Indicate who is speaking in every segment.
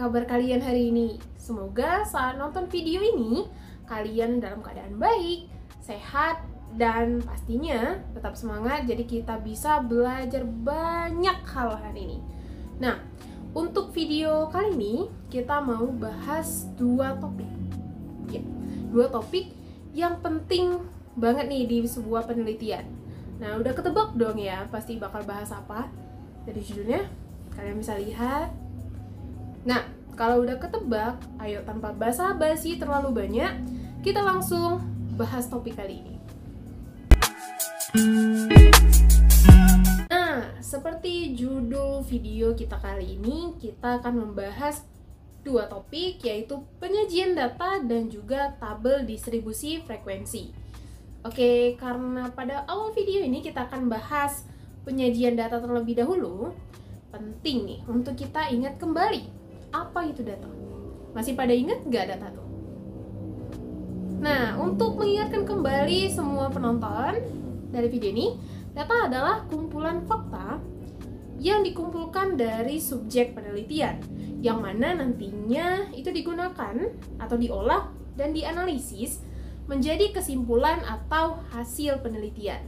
Speaker 1: kabar kalian hari ini? Semoga saat nonton video ini kalian dalam keadaan baik, sehat, dan pastinya tetap semangat. Jadi kita bisa belajar banyak hal hari ini. Nah, untuk video kali ini kita mau bahas dua topik. Ya, dua topik yang penting banget nih di sebuah penelitian. Nah, udah ketebak dong ya pasti bakal bahas apa? Dari judulnya kalian bisa lihat. Nah, kalau udah ketebak, ayo tanpa basa-basi terlalu banyak, kita langsung bahas topik kali ini. Nah, seperti judul video kita kali ini, kita akan membahas dua topik, yaitu penyajian data dan juga tabel distribusi frekuensi. Oke, karena pada awal video ini kita akan bahas penyajian data terlebih dahulu, penting nih untuk kita ingat kembali apa itu data. Masih pada ingat nggak data tuh? Nah, untuk mengingatkan kembali semua penonton dari video ini, data adalah kumpulan fakta yang dikumpulkan dari subjek penelitian, yang mana nantinya itu digunakan atau diolah dan dianalisis menjadi kesimpulan atau hasil penelitian.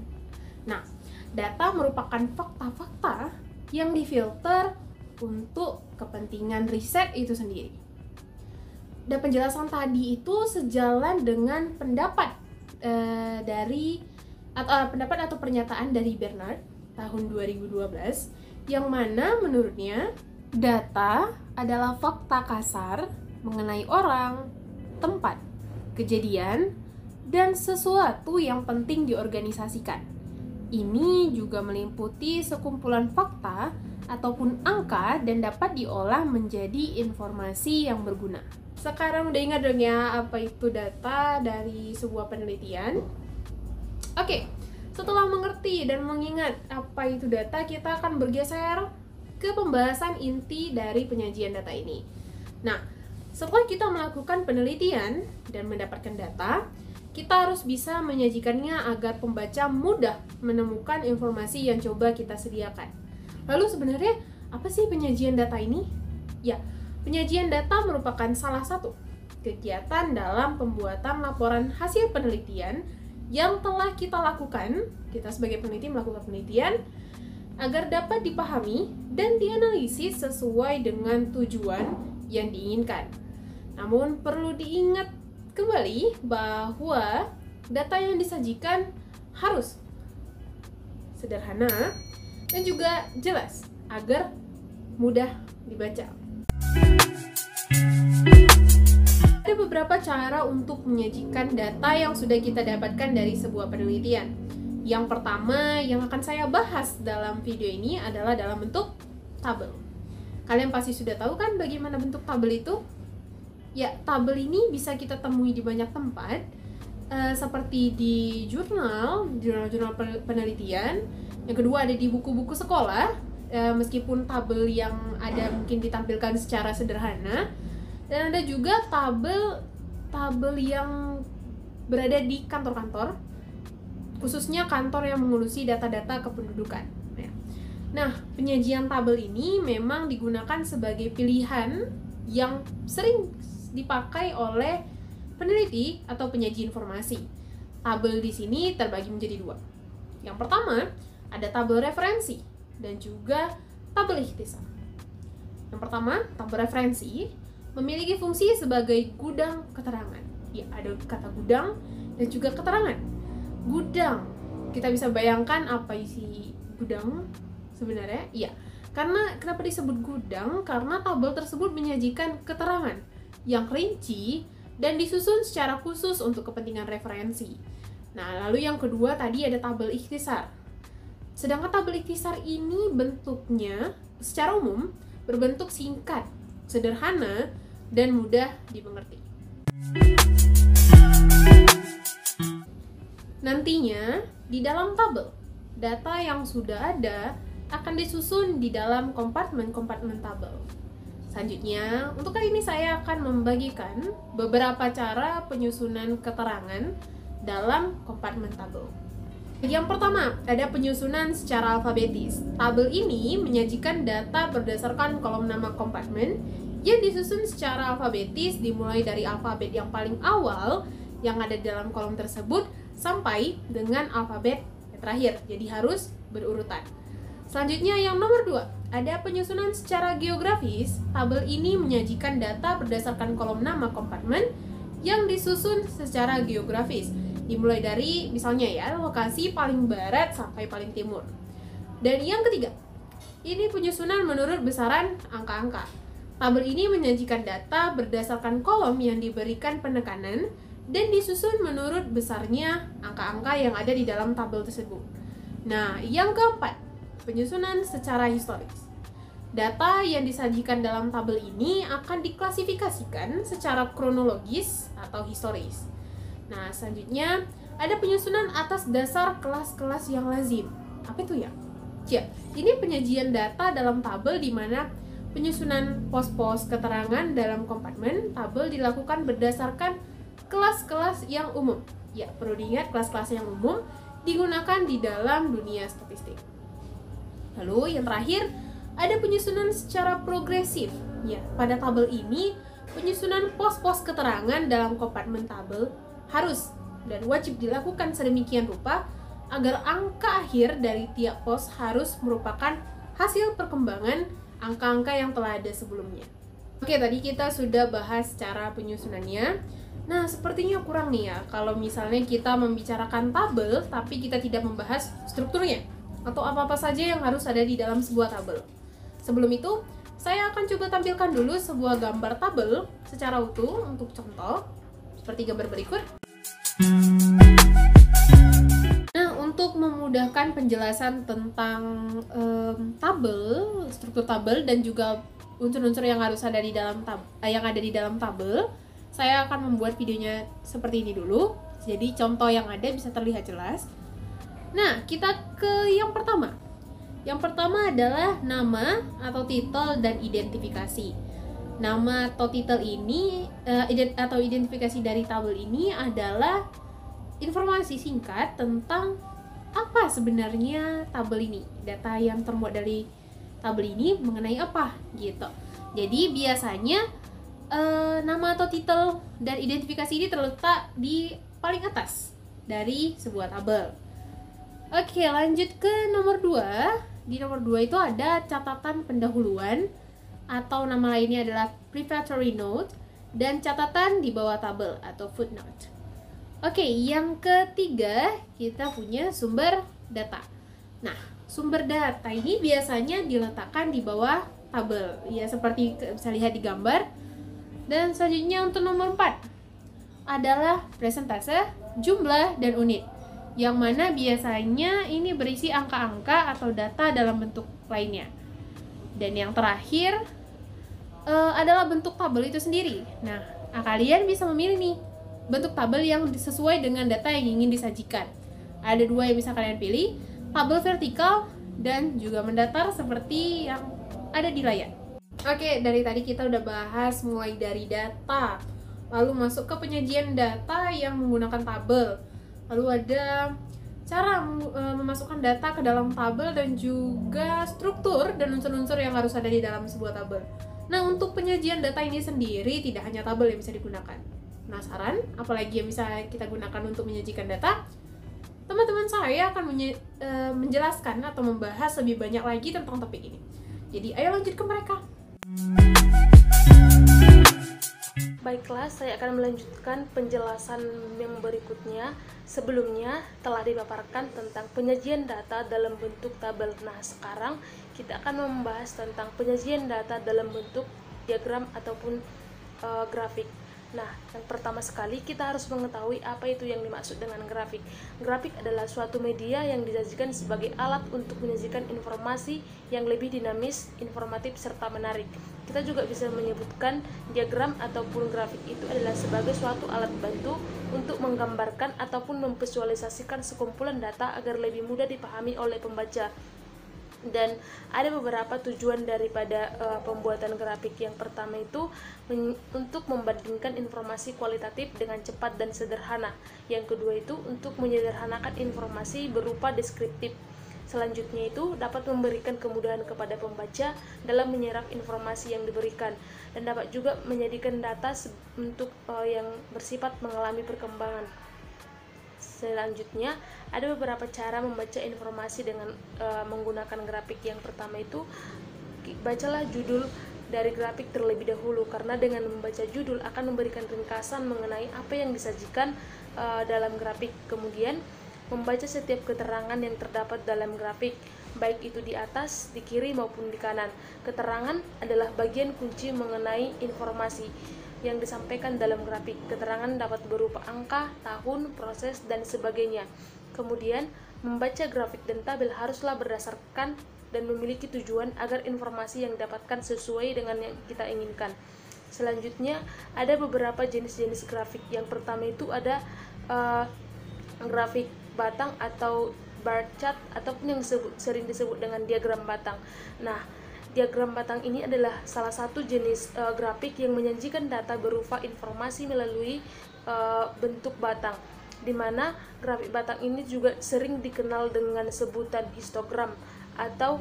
Speaker 1: Nah, data merupakan fakta-fakta yang difilter untuk kepentingan riset itu sendiri. Dan penjelasan tadi itu sejalan dengan pendapat pendapat atau pernyataan dari Bernard tahun 2012, yang mana menurutnya data adalah fakta kasar mengenai orang, tempat, kejadian, dan sesuatu yang penting diorganisasikan. Ini juga meliputi sekumpulan fakta ataupun angka dan dapat diolah menjadi informasi yang berguna. Sekarang udah ingat dong ya apa itu data dari sebuah penelitian? Oke, setelah mengerti dan mengingat apa itu data, kita akan bergeser ke pembahasan inti dari penyajian data ini. Nah, setelah kita melakukan penelitian dan mendapatkan data, kita harus bisa menyajikannya agar pembaca mudah menemukan informasi yang coba kita sediakan. Lalu sebenarnya apa sih penyajian data ini? Ya, penyajian data merupakan salah satu kegiatan dalam pembuatan laporan hasil penelitian yang telah kita lakukan. Kita sebagai peneliti melakukan penelitian agar dapat dipahami dan dianalisis sesuai dengan tujuan yang diinginkan. Namun perlu diingat kembali bahwa data yang disajikan harus sederhana dan juga jelas agar mudah dibaca. Ada beberapa cara untuk menyajikan data yang sudah kita dapatkan dari sebuah penelitian. Yang pertama yang akan saya bahas dalam video ini adalah dalam bentuk tabel. Kalian pasti sudah tahu kan bagaimana bentuk tabel itu? Ya, tabel ini bisa kita temui di banyak tempat, seperti di jurnal penelitian. Yang kedua ada di buku-buku sekolah, meskipun tabel yang ada mungkin ditampilkan secara sederhana. Dan ada juga tabel yang berada di kantor-kantor, khususnya kantor yang mengurusi data-data kependudukan. Nah, penyajian tabel ini memang digunakan sebagai pilihan yang sering dipakai oleh peneliti atau penyaji informasi. Tabel di sini terbagi menjadi dua. Yang pertama, ada tabel referensi dan juga tabel ikhtisar. Yang pertama, tabel referensi memiliki fungsi sebagai gudang keterangan. Ya, ada kata gudang dan juga keterangan. Gudang, kita bisa bayangkan apa isi gudang sebenarnya? Iya, karena kenapa disebut gudang? Karena tabel tersebut menyajikan keterangan yang rinci dan disusun secara khusus untuk kepentingan referensi. Nah, lalu yang kedua tadi ada tabel ikhtisar. Sedangkan tabel ikhtisar ini bentuknya secara umum berbentuk singkat, sederhana, dan mudah dimengerti. Nantinya, di dalam tabel, data yang sudah ada akan disusun di dalam kompartemen-kompartemen tabel. Selanjutnya, untuk kali ini saya akan membagikan beberapa cara penyusunan keterangan dalam kompartemen tabel. Yang pertama, ada penyusunan secara alfabetis. Tabel ini menyajikan data berdasarkan kolom nama kompartemen yang disusun secara alfabetis dimulai dari alfabet yang paling awal yang ada dalam kolom tersebut sampai dengan alfabet yang terakhir. Jadi harus berurutan. Selanjutnya yang nomor 2, ada penyusunan secara geografis. Tabel ini menyajikan data berdasarkan kolom nama kompartemen yang disusun secara geografis. Dimulai dari misalnya ya, lokasi paling barat sampai paling timur. Dan yang ketiga, ini penyusunan menurut besaran angka-angka. Tabel ini menyajikan data berdasarkan kolom yang diberikan penekanan dan disusun menurut besarnya angka-angka yang ada di dalam tabel tersebut. Nah, yang keempat, penyusunan secara historis. Data yang disajikan dalam tabel ini akan diklasifikasikan secara kronologis atau historis. Nah, selanjutnya ada penyusunan atas dasar kelas-kelas yang lazim. Apa itu ya? Ya, ini penyajian data dalam tabel di mana penyusunan pos-pos keterangan dalam kompartemen tabel dilakukan berdasarkan kelas-kelas yang umum. Ya, perlu diingat kelas-kelas yang umum digunakan di dalam dunia statistik. Lalu yang terakhir, ada penyusunan secara progresif. Ya, pada tabel ini penyusunan pos-pos keterangan dalam kompartemen tabel harus dan wajib dilakukan sedemikian rupa agar angka akhir dari tiap pos harus merupakan hasil perkembangan angka-angka yang telah ada sebelumnya. Oke, tadi kita sudah bahas cara penyusunannya. Nah, sepertinya kurang nih ya kalau misalnya kita membicarakan tabel tapi kita tidak membahas strukturnya atau apa-apa saja yang harus ada di dalam sebuah tabel. Sebelum itu, saya akan coba tampilkan dulu sebuah gambar tabel secara utuh untuk contoh seperti gambar berikut. Untuk memudahkan penjelasan tentang tabel, struktur tabel dan juga unsur-unsur yang harus ada di dalam tabel, saya akan membuat videonya seperti ini dulu. Jadi contoh yang ada bisa terlihat jelas. Nah, kita ke yang pertama. Yang pertama adalah nama atau titel dan identifikasi. Nama atau titel ini atau identifikasi dari tabel ini adalah informasi singkat tentang apa sebenarnya tabel ini, data yang termuat dari tabel ini mengenai apa gitu. Jadi biasanya nama atau titel dan identifikasi ini terletak di paling atas dari sebuah tabel. Oke, lanjut ke nomor 2. Di nomor 2 itu ada catatan pendahuluan atau nama lainnya adalah prefatory note dan catatan di bawah tabel atau footnote. Oke, yang ketiga kita punya sumber data. Nah, sumber data ini biasanya diletakkan di bawah tabel, ya seperti bisa lihat di gambar. Dan selanjutnya untuk nomor 4 adalah presentase, jumlah, dan unit, yang mana biasanya ini berisi angka-angka atau data dalam bentuk lainnya. Dan yang terakhir adalah bentuk tabel itu sendiri. Nah, kalian bisa memilih nih bentuk tabel yang sesuai dengan data yang ingin disajikan. Ada 2 yang bisa kalian pilih, tabel vertikal dan juga mendatar seperti yang ada di layar. Oke, dari tadi kita udah bahas mulai dari data, lalu masuk ke penyajian data yang menggunakan tabel, lalu ada cara memasukkan data ke dalam tabel dan juga struktur dan unsur-unsur yang harus ada di dalam sebuah tabel. Nah, untuk penyajian data ini sendiri tidak hanya tabel yang bisa digunakan. Penasaran apalagi yang bisa kita gunakan untuk menyajikan data? Teman-teman saya akan menjelaskan atau membahas lebih banyak lagi tentang topik ini. Jadi ayo lanjut ke mereka.
Speaker 2: Baiklah, saya akan melanjutkan penjelasan yang berikutnya. Sebelumnya telah dipaparkan tentang penyajian data dalam bentuk tabel. Nah, sekarang kita akan membahas tentang penyajian data dalam bentuk diagram ataupun grafik. Nah, yang pertama sekali kita harus mengetahui apa itu yang dimaksud dengan grafik. Grafik adalah suatu media yang disajikan sebagai alat untuk menyajikan informasi yang lebih dinamis, informatif, serta menarik. Kita juga bisa menyebutkan diagram ataupun grafik itu adalah sebagai suatu alat bantu untuk menggambarkan ataupun memvisualisasikan sekumpulan data agar lebih mudah dipahami oleh pembaca. Dan ada beberapa tujuan daripada pembuatan grafik. Yang pertama itu untuk membandingkan informasi kualitatif dengan cepat dan sederhana. Yang kedua itu untuk menyederhanakan informasi berupa deskriptif. Selanjutnya itu dapat memberikan kemudahan kepada pembaca dalam menyerap informasi yang diberikan, dan dapat juga menjadikan data untuk yang bersifat mengalami perkembangan. Selanjutnya ada beberapa cara membaca informasi dengan menggunakan grafik. Yang pertama itu, bacalah judul dari grafik terlebih dahulu, karena dengan membaca judul akan memberikan ringkasan mengenai apa yang disajikan dalam grafik. Kemudian membaca setiap keterangan yang terdapat dalam grafik, baik itu di atas, di kiri maupun di kanan. Keterangan adalah bagian kunci mengenai informasi yang disampaikan dalam grafik. Keterangan dapat berupa angka, tahun, proses, dan sebagainya. Kemudian membaca grafik dan tabel haruslah berdasarkan dan memiliki tujuan agar informasi yang didapatkan sesuai dengan yang kita inginkan. Selanjutnya ada beberapa jenis-jenis grafik. Yang pertama itu ada grafik batang atau bar chart, ataupun yang sering disebut dengan diagram batang. Nah, diagram batang ini adalah salah satu jenis grafik yang menyajikan data berupa informasi melalui bentuk batang, di mana grafik batang ini juga sering dikenal dengan sebutan histogram atau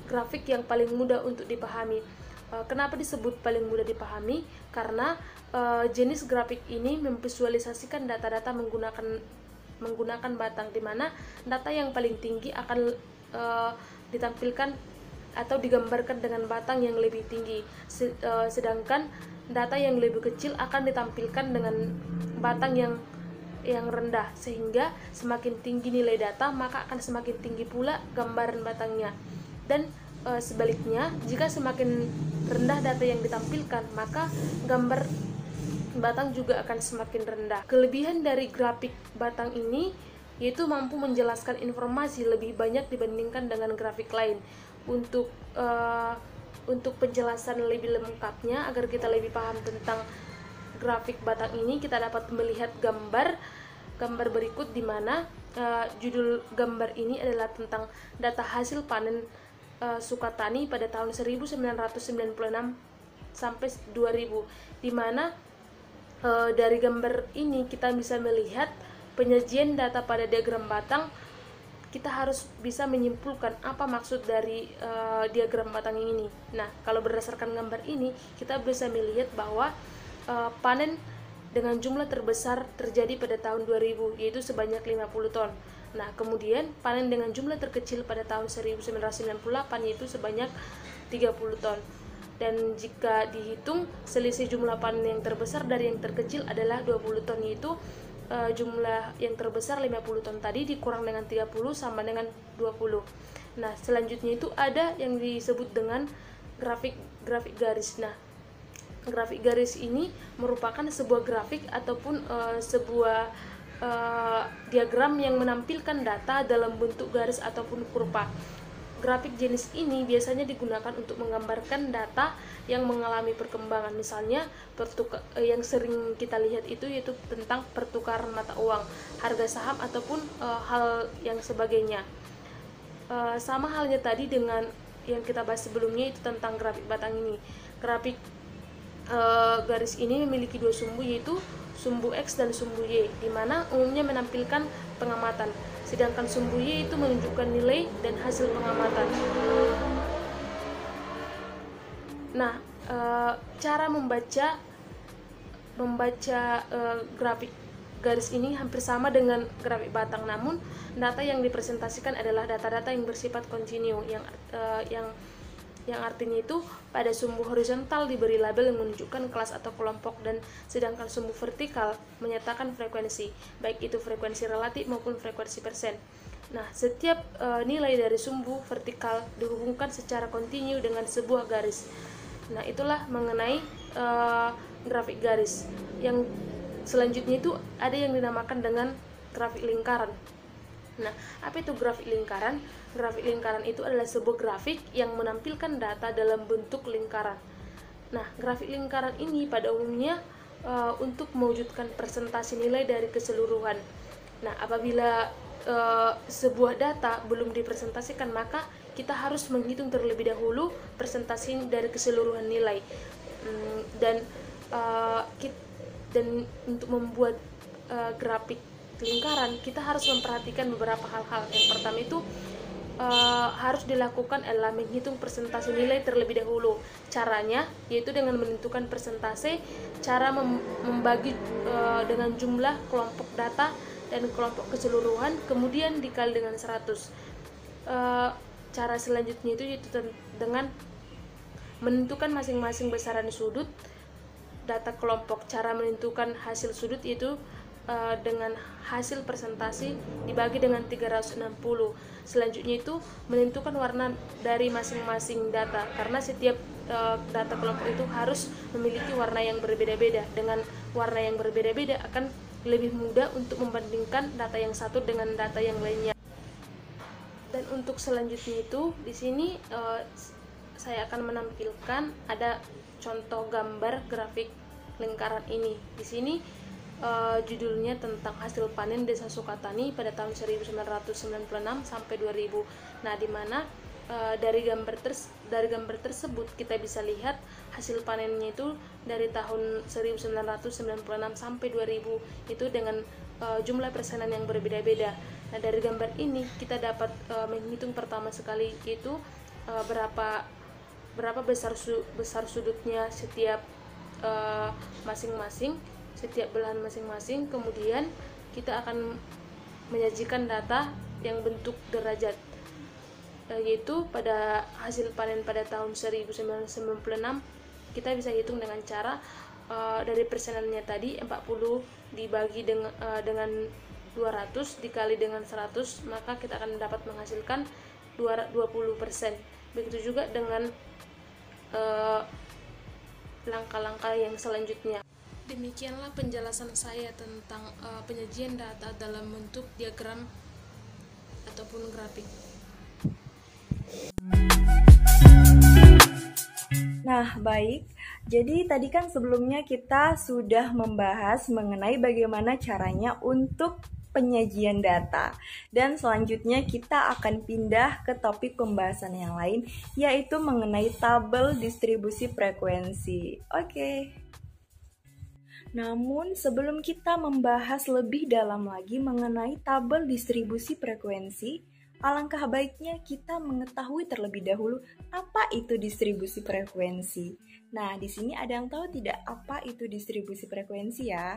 Speaker 2: grafik yang paling mudah untuk dipahami. Kenapa disebut paling mudah dipahami? Karena jenis grafik ini memvisualisasikan data-data menggunakan batang, di mana data yang paling tinggi akan ditampilkan atau digambarkan dengan batang yang lebih tinggi, sedangkan data yang lebih kecil akan ditampilkan dengan batang yang rendah, sehingga semakin tinggi nilai data maka akan semakin tinggi pula gambaran batangnya. Dan sebaliknya, jika semakin rendah data yang ditampilkan maka gambar batang juga akan semakin rendah. Kelebihan dari grafik batang ini yaitu mampu menjelaskan informasi lebih banyak dibandingkan dengan grafik lain. Untuk penjelasan lebih lengkapnya, agar kita lebih paham tentang grafik batang ini, kita dapat melihat gambar berikut, di mana judul gambar ini adalah tentang data hasil panen Sukatani pada tahun 1996 sampai 2000, di mana dari gambar ini kita bisa melihat penyajian data pada diagram batang. Kita harus bisa menyimpulkan apa maksud dari diagram batang ini. Nah, kalau berdasarkan gambar ini kita bisa melihat bahwa panen dengan jumlah terbesar terjadi pada tahun 2000, yaitu sebanyak 50 ton. Nah, kemudian panen dengan jumlah terkecil pada tahun 1998 yaitu sebanyak 30 ton. Dan jika dihitung, selisih jumlah panen yang terbesar dari yang terkecil adalah 20 ton, yaitu jumlah yang terbesar 50 ton tadi dikurang dengan 30 sama dengan 20. Nah, selanjutnya itu ada yang disebut dengan grafik garis. Nah, grafik garis ini merupakan sebuah grafik ataupun sebuah diagram yang menampilkan data dalam bentuk garis ataupun kurva. Grafik jenis ini biasanya digunakan untuk menggambarkan data yang mengalami perkembangan. Misalnya yang sering kita lihat itu yaitu tentang pertukaran mata uang, harga saham, ataupun hal yang sebagainya. Sama halnya tadi dengan yang kita bahas sebelumnya itu tentang grafik batang ini. Grafik garis ini memiliki dua sumbu, yaitu sumbu X dan sumbu Y, di mana umumnya menampilkan pengamatan, sedangkan sumbu Y itu menunjukkan nilai dan hasil pengamatan. Nah, cara membaca grafik garis ini hampir sama dengan grafik batang, namun data yang dipresentasikan adalah data-data yang bersifat kontinu, yang artinya itu pada sumbu horizontal diberi label yang menunjukkan kelas atau kelompok, dan sedangkan sumbu vertikal menyatakan frekuensi, baik itu frekuensi relatif maupun frekuensi persen. Nah, setiap nilai dari sumbu vertikal dihubungkan secara kontinu dengan sebuah garis. Nah, itulah mengenai grafik garis. Yang selanjutnya itu ada yang dinamakan dengan grafik lingkaran. Nah, apa itu grafik lingkaran? Grafik lingkaran itu adalah sebuah grafik yang menampilkan data dalam bentuk lingkaran. Nah, grafik lingkaran ini pada umumnya untuk mewujudkan presentasi nilai dari keseluruhan. Nah, apabila sebuah data belum dipresentasikan, maka kita harus menghitung terlebih dahulu presentasi dari keseluruhan nilai. Dan untuk membuat grafik lingkaran, kita harus memperhatikan beberapa hal-hal. Yang pertama itu harus dilakukan adalah menghitung persentase nilai terlebih dahulu. Caranya yaitu dengan menentukan persentase, cara membagi dengan jumlah kelompok data dan kelompok keseluruhan, kemudian dikali dengan 100. Cara selanjutnya itu yaitu dengan menentukan masing-masing besaran sudut data kelompok. Cara menentukan hasil sudut itu dengan hasil presentasi dibagi dengan 360. Selanjutnya itu menentukan warna dari masing-masing data, karena setiap data kelompok itu harus memiliki warna yang berbeda-beda. Dengan warna yang berbeda-beda akan lebih mudah untuk membandingkan data yang satu dengan data yang lainnya. Dan untuk selanjutnya itu di sini saya akan menampilkan ada contoh gambar grafik lingkaran ini. Di sini judulnya tentang hasil panen Desa Sukatani pada tahun 1996 sampai 2000. Nah, di mana dari gambar tersebut kita bisa lihat hasil panennya itu dari tahun 1996 sampai 2000 itu dengan jumlah persenan yang berbeda-beda. Nah, dari gambar ini kita dapat menghitung pertama sekali itu berapa besar sudutnya setiap masing-masing, setiap belahan masing-masing. Kemudian kita akan menyajikan data yang bentuk derajat, yaitu pada hasil panen pada tahun 1996 kita bisa hitung dengan cara dari persenannya tadi 40 dibagi dengan 200 dikali dengan 100, maka kita akan dapat menghasilkan 20%. Begitu juga dengan langkah-langkah yang selanjutnya. Demikianlah penjelasan saya tentang penyajian data dalam bentuk diagram ataupun grafik.
Speaker 3: Nah, baik. Jadi tadi kan sebelumnya kita sudah membahas mengenai bagaimana caranya untuk penyajian data. Dan selanjutnya kita akan pindah ke topik pembahasan yang lain, yaitu mengenai tabel distribusi frekuensi. Oke. Namun sebelum kita membahas lebih dalam lagi mengenai tabel distribusi frekuensi, alangkah baiknya kita mengetahui terlebih dahulu apa itu distribusi frekuensi. Nah, di sini ada yang tahu tidak apa itu distribusi frekuensi ya?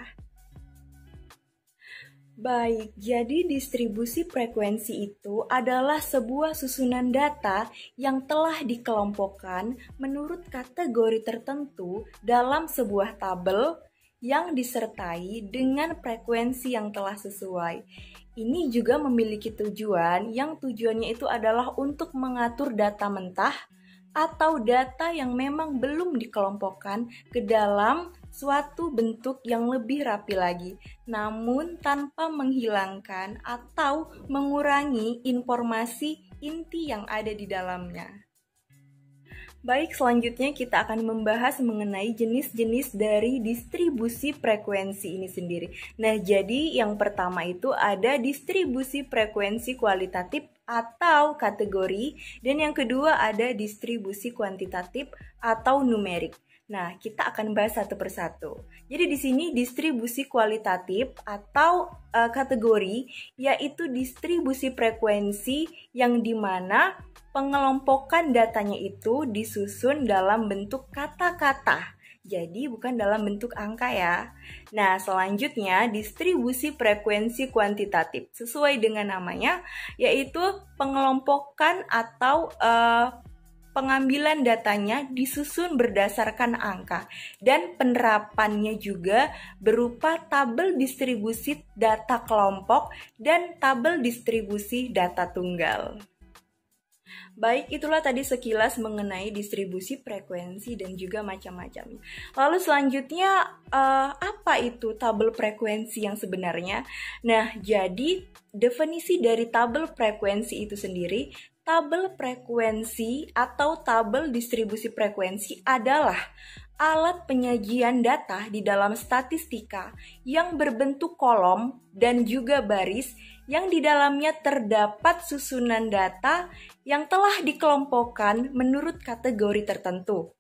Speaker 3: Baik, jadi distribusi frekuensi itu adalah sebuah susunan data yang telah dikelompokkan menurut kategori tertentu dalam sebuah tabel yang disertai dengan frekuensi yang telah sesuai. Ini juga memiliki tujuan, yang tujuannya itu adalah untuk mengatur data mentah atau data yang memang belum dikelompokkan ke dalam suatu bentuk yang lebih rapi lagi, namun tanpa menghilangkan atau mengurangi informasi inti yang ada di dalamnya. Baik, selanjutnya kita akan membahas mengenai jenis-jenis dari distribusi frekuensi ini sendiri. Nah, jadi yang pertama itu ada distribusi frekuensi kualitatif atau kategori, dan yang kedua ada distribusi kuantitatif atau numerik. Nah, kita akan bahas satu persatu. Jadi di sini distribusi kualitatif atau kategori yaitu distribusi frekuensi yang dimana pengelompokan datanya itu disusun dalam bentuk kata-kata. Jadi bukan dalam bentuk angka ya. Nah, selanjutnya distribusi frekuensi kuantitatif. Sesuai dengan namanya, yaitu pengelompokan atau pengambilan datanya disusun berdasarkan angka, dan penerapannya juga berupa tabel distribusi data kelompok dan tabel distribusi data tunggal. Baik, itulah tadi sekilas mengenai distribusi frekuensi dan juga macam-macam. Lalu selanjutnya, apa itu tabel frekuensi yang sebenarnya? Nah, jadi definisi dari tabel frekuensi itu sendiri, tabel frekuensi atau tabel distribusi frekuensi adalah alat penyajian data di dalam statistika yang berbentuk kolom dan juga baris yang di dalamnya terdapat susunan data yang telah dikelompokkan menurut kategori tertentu.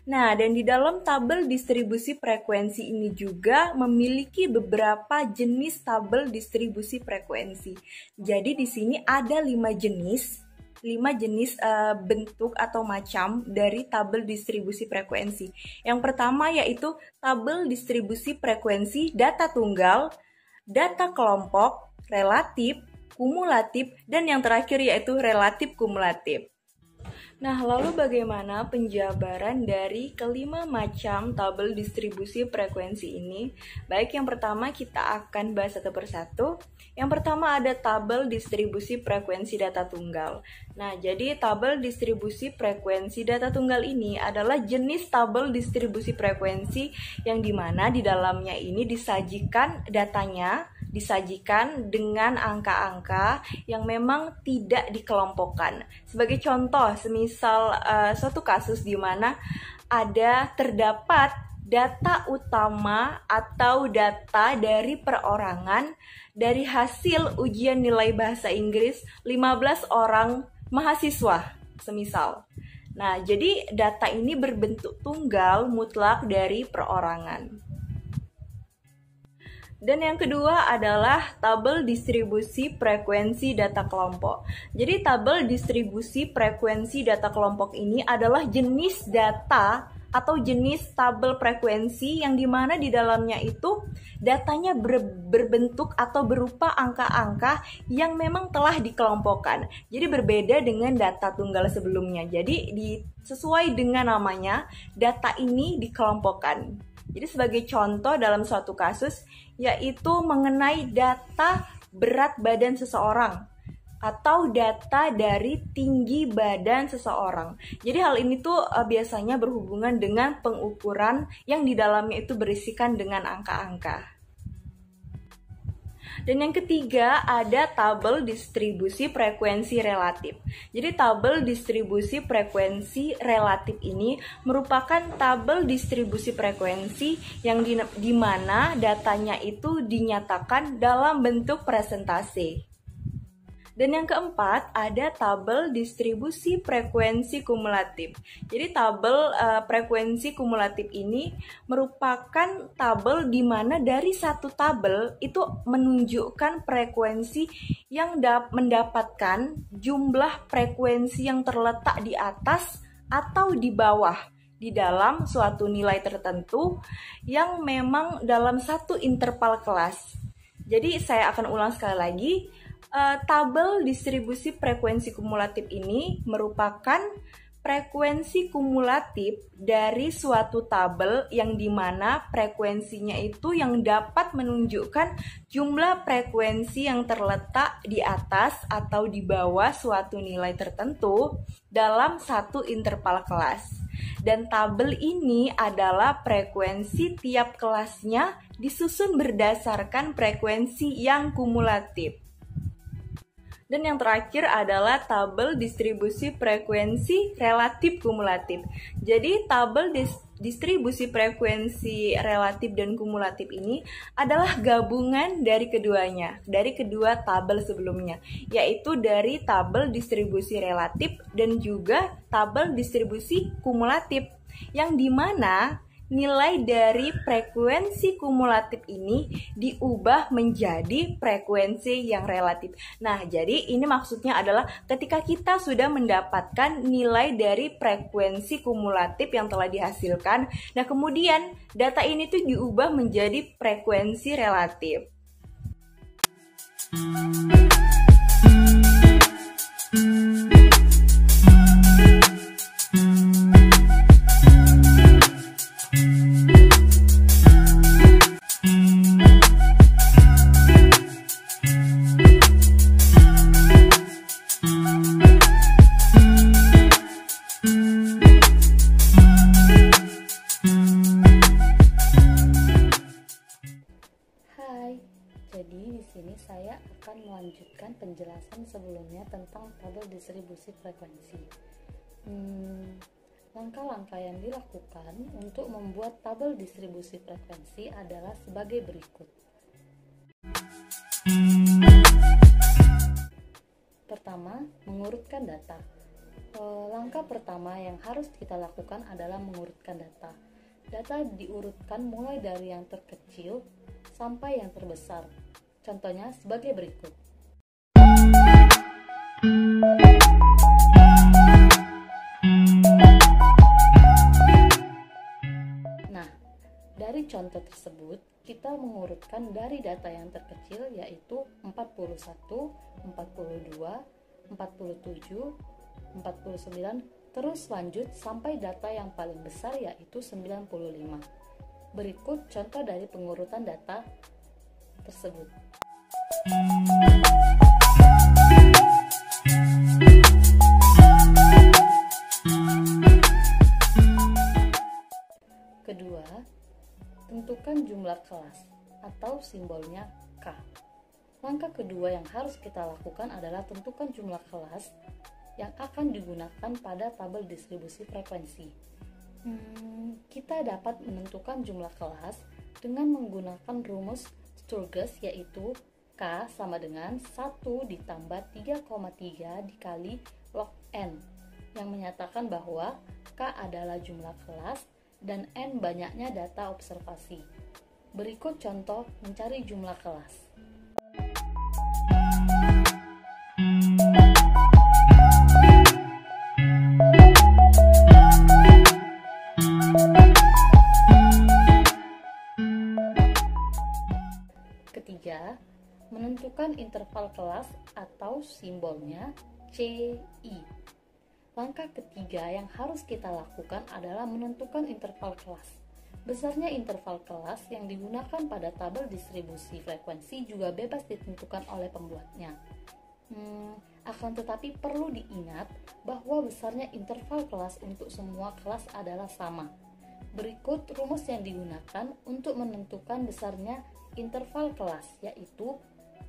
Speaker 3: Nah, dan di dalam tabel distribusi frekuensi ini juga memiliki beberapa jenis tabel distribusi frekuensi. Jadi di sini ada 5 jenis bentuk atau macam dari tabel distribusi frekuensi. Yang pertama yaitu tabel distribusi frekuensi data tunggal, data kelompok, relatif, kumulatif, dan yang terakhir yaitu relatif kumulatif. Nah, lalu bagaimana penjabaran dari kelima macam tabel distribusi frekuensi ini? Baik, yang pertama kita akan bahas satu persatu. Yang pertama ada tabel distribusi frekuensi data tunggal. Nah, jadi tabel distribusi frekuensi data tunggal ini adalah jenis tabel distribusi frekuensi yang dimana di dalamnya ini disajikan dengan angka-angka yang memang tidak dikelompokkan. Sebagai contoh, semisal suatu kasus di mana terdapat data utama atau data dari perorangan dari hasil ujian nilai bahasa Inggris 15 orang mahasiswa, semisal. Nah, jadi data ini berbentuk tunggal mutlak dari perorangan. Dan yang kedua adalah tabel distribusi frekuensi data kelompok. Jadi tabel distribusi frekuensi data kelompok ini adalah jenis data atau jenis tabel frekuensi yang dimana di dalamnya itu datanya berbentuk atau berupa angka-angka yang memang telah dikelompokkan. Jadi berbeda dengan data tunggal sebelumnya. Jadi sesuai dengan namanya, data ini dikelompokkan. Jadi sebagai contoh dalam suatu kasus yaitu mengenai data berat badan seseorang atau data dari tinggi badan seseorang. Jadi hal ini tuh biasanya berhubungan dengan pengukuran yang di dalamnya itu berisikan dengan angka-angka. Dan yang ketiga ada tabel distribusi frekuensi relatif. Jadi tabel distribusi frekuensi relatif ini merupakan tabel distribusi frekuensi yang di mana datanya itu dinyatakan dalam bentuk presentase. Dan yang keempat ada tabel distribusi frekuensi kumulatif. Jadi tabel frekuensi kumulatif ini merupakan tabel di mana dari satu tabel itu menunjukkan frekuensi yang mendapatkan jumlah frekuensi yang terletak di atas atau di bawah di dalam suatu nilai tertentu yang memang dalam satu interval kelas. Jadi saya akan ulang sekali lagi. Tabel distribusi frekuensi kumulatif ini merupakan frekuensi kumulatif dari suatu tabel yang dimana frekuensinya itu yang dapat menunjukkan jumlah frekuensi yang terletak di atas atau di bawah suatu nilai tertentu dalam satu interval kelas. Dan tabel ini adalah frekuensi tiap kelasnya disusun berdasarkan frekuensi yang kumulatif. Dan yang terakhir adalah tabel distribusi frekuensi relatif kumulatif. Jadi tabel distribusi frekuensi relatif dan kumulatif ini adalah gabungan dari keduanya, dari kedua tabel sebelumnya, yaitu dari tabel distribusi relatif dan juga tabel distribusi kumulatif, yang dimana nilai dari frekuensi kumulatif ini diubah menjadi frekuensi yang relatif. Nah, jadi ini maksudnya adalah ketika kita sudah mendapatkan nilai dari frekuensi kumulatif yang telah dihasilkan, nah kemudian data ini tuh diubah menjadi frekuensi relatif.
Speaker 4: Jadi di sini saya akan melanjutkan penjelasan sebelumnya tentang tabel distribusi frekuensi. Langkah-langkah yang dilakukan untuk membuat tabel distribusi frekuensi adalah sebagai berikut. Pertama, mengurutkan data. Langkah pertama yang harus kita lakukan adalah mengurutkan data. Data diurutkan mulai dari yang terkecil sampai yang terbesar. Contohnya sebagai berikut. Nah, dari contoh tersebut, kita mengurutkan dari data yang terkecil yaitu 41, 42, 47, 49, terus lanjut sampai data yang paling besar yaitu 95. Berikut contoh dari pengurutan data tersebut. Kedua, tentukan jumlah kelas atau simbolnya K. Langkah kedua yang harus kita lakukan adalah tentukan jumlah kelas yang akan digunakan pada tabel distribusi frekuensi. Kita dapat menentukan jumlah kelas dengan menggunakan rumus Sturges, yaitu K sama dengan 1 ditambah 3,3 dikali log N, yang menyatakan bahwa K adalah jumlah kelas dan N banyaknya data observasi. Berikut contoh mencari jumlah kelas. Ketiga, menentukan interval kelas atau simbolnya CI. Langkah ketiga yang harus kita lakukan adalah menentukan interval kelas. Besarnya interval kelas yang digunakan pada tabel distribusi frekuensi juga bebas ditentukan oleh pembuatnya. Akan tetapi perlu diingat bahwa besarnya interval kelas untuk semua kelas adalah sama. Berikut rumus yang digunakan untuk menentukan besarnya interval kelas, yaitu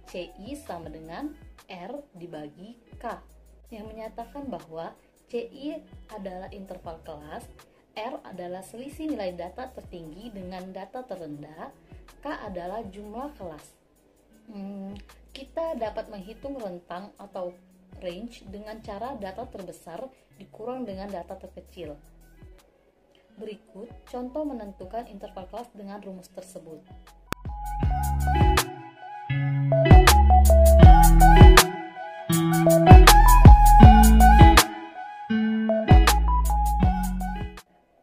Speaker 4: CI sama dengan R dibagi K, yang menyatakan bahwa CI adalah interval kelas, R adalah selisih nilai data tertinggi dengan data terendah, K adalah jumlah kelas. Kita dapat menghitung rentang atau range dengan cara data terbesar dikurang dengan data terkecil. Berikut contoh menentukan interval kelas dengan rumus tersebut.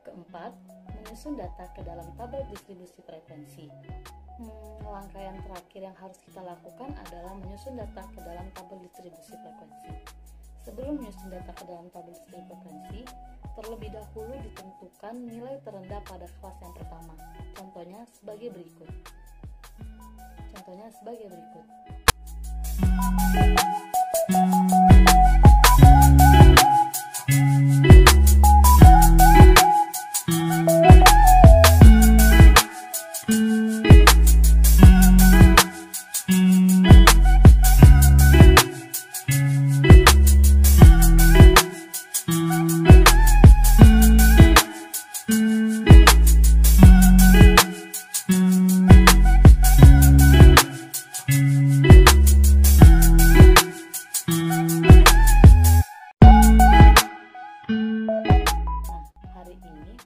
Speaker 4: Keempat, menyusun data ke dalam tabel distribusi frekuensi. Langkah yang terakhir yang harus kita lakukan adalah menyusun data ke dalam tabel distribusi frekuensi. Sebelum menyusun data ke dalam tabel distribusi frekuensi, terlebih dahulu ditentukan nilai terendah pada kelas yang pertama. Contohnya sebagai berikut.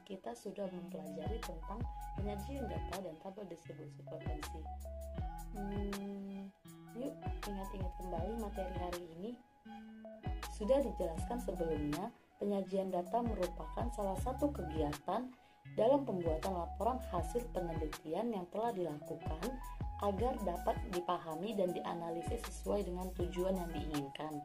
Speaker 4: Kita sudah mempelajari tentang penyajian data dan tabel distribusi frekuensi. Yuk ingat-ingat kembali materi hari ini. Sudah dijelaskan sebelumnya, penyajian data merupakan salah satu kegiatan dalam pembuatan laporan hasil penelitian yang telah dilakukan agar dapat dipahami dan dianalisis sesuai dengan tujuan yang diinginkan.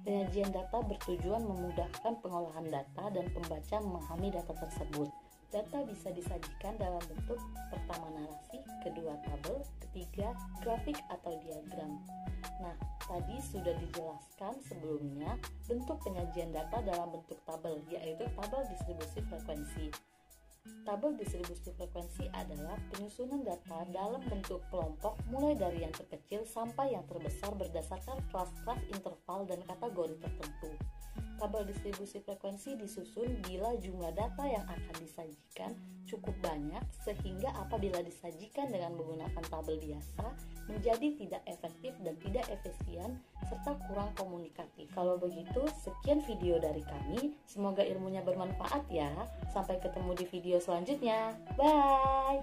Speaker 4: Penyajian data bertujuan memudahkan pengolahan data dan pembaca memahami data tersebut. Data bisa disajikan dalam bentuk pertama narasi, kedua tabel, ketiga grafik atau diagram. Nah, tadi sudah dijelaskan sebelumnya bentuk penyajian data dalam bentuk tabel, yaitu tabel distribusi frekuensi. Tabel distribusi frekuensi adalah penyusunan data dalam bentuk kelompok mulai dari yang terkecil sampai yang terbesar berdasarkan kelas-kelas interval dan kategori tertentu. Tabel distribusi frekuensi disusun bila jumlah data yang akan disajikan cukup banyak sehingga apabila disajikan dengan menggunakan tabel biasa menjadi tidak efektif dan tidak efisien serta kurang komunikatif. Kalau begitu, sekian video dari kami. Semoga ilmunya bermanfaat ya. Sampai ketemu di video selanjutnya. Bye!